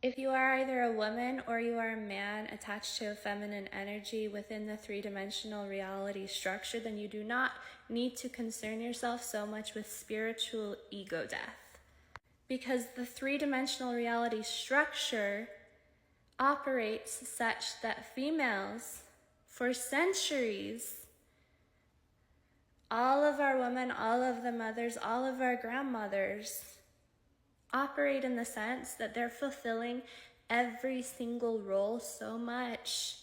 If you are either a woman or you are a man attached to a feminine energy within the three-dimensional reality structure, then you do not need to concern yourself so much with spiritual ego death. Because the three-dimensional reality structure operates such that females, for centuries, all of our women, all of the mothers, all of our grandmothers operate in the sense that they're fulfilling every single role so much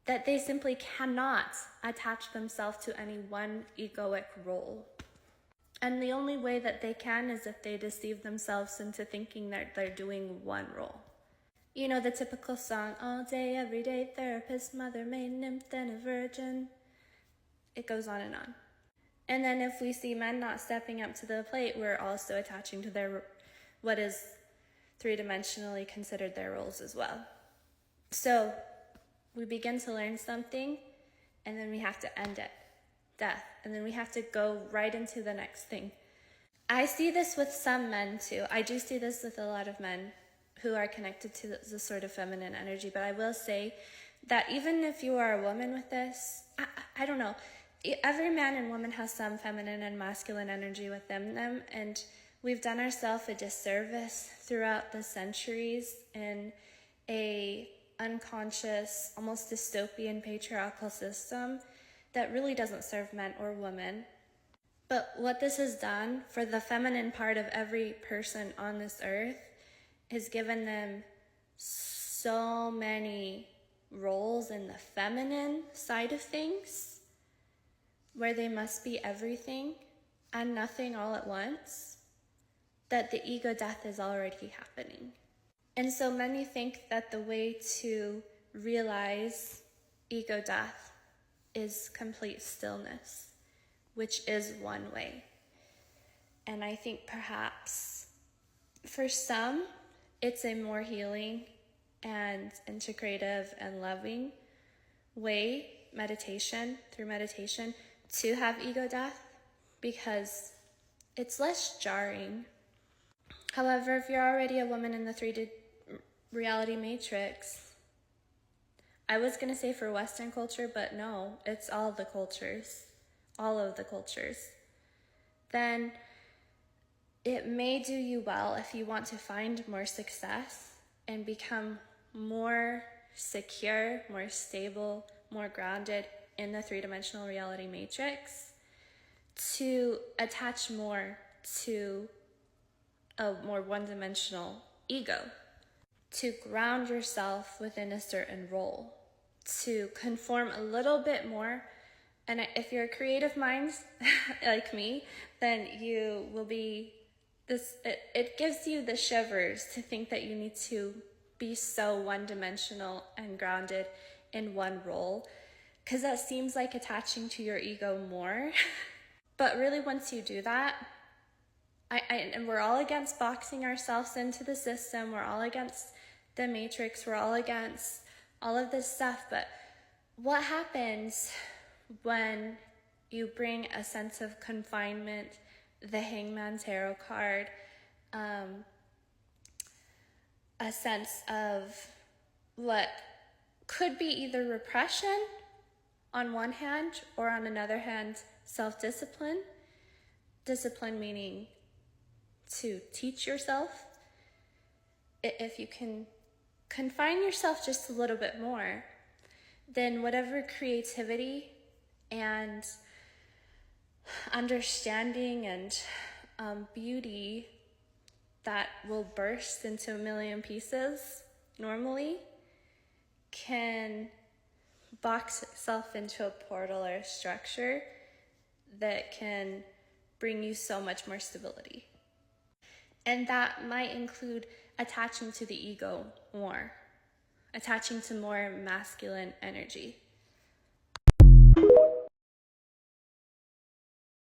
that they simply cannot attach themselves to any one egoic role. And the only way that they can is if they deceive themselves into thinking that they're doing one role. You know, the typical song, all day, every day, therapist, mother, maid, nymph, then a virgin. It goes on and on. And then if we see men not stepping up to the plate, we're also attaching to their what is three-dimensionally considered their roles as well. So we begin to learn something, and then we have to end it, death, and then we have to go right into the next thing. I see this with some men too. I do see this with a lot of men who are connected to the sort of feminine energy, but I will say that even if you are a woman with this, I don't know, every man and woman has some feminine and masculine energy within them, and we've done ourselves a disservice throughout the centuries in a unconscious, almost dystopian patriarchal system that really doesn't serve men or women. But what this has done for the feminine part of every person on this earth is given them so many roles in the feminine side of things, where they must be everything and nothing all at once, that the ego death is already happening. And so many think that the way to realize ego death is complete stillness, which is one way. And I think perhaps for some, it's a more healing and integrative and loving way, through meditation, to have ego death, because it's less jarring. However, if you're already a woman in the 3D reality matrix, I was going to say for Western culture, but no, it's all of the cultures, then it may do you well if you want to find more success and become more secure, more stable, more grounded in the three-dimensional reality matrix, to attach more to a more one-dimensional ego, to ground yourself within a certain role, to conform a little bit more. And if you're a creative mind like me, then you will be this, it gives you the shivers to think that you need to be so one-dimensional and grounded in one role, because that seems like attaching to your ego more. But really, once you do that, and we're all against boxing ourselves into the system, we're all against the matrix, we're all against all of this stuff, but what happens when you bring a sense of confinement, the Hangman Tarot card, a sense of what could be either repression on one hand, or on another hand, self-discipline. Discipline meaning to teach yourself. If you can confine yourself just a little bit more, then whatever creativity and understanding and beauty that will burst into a million pieces normally can box itself into a portal or a structure that can bring you so much more stability. And that might include attaching to the ego more, attaching to more masculine energy.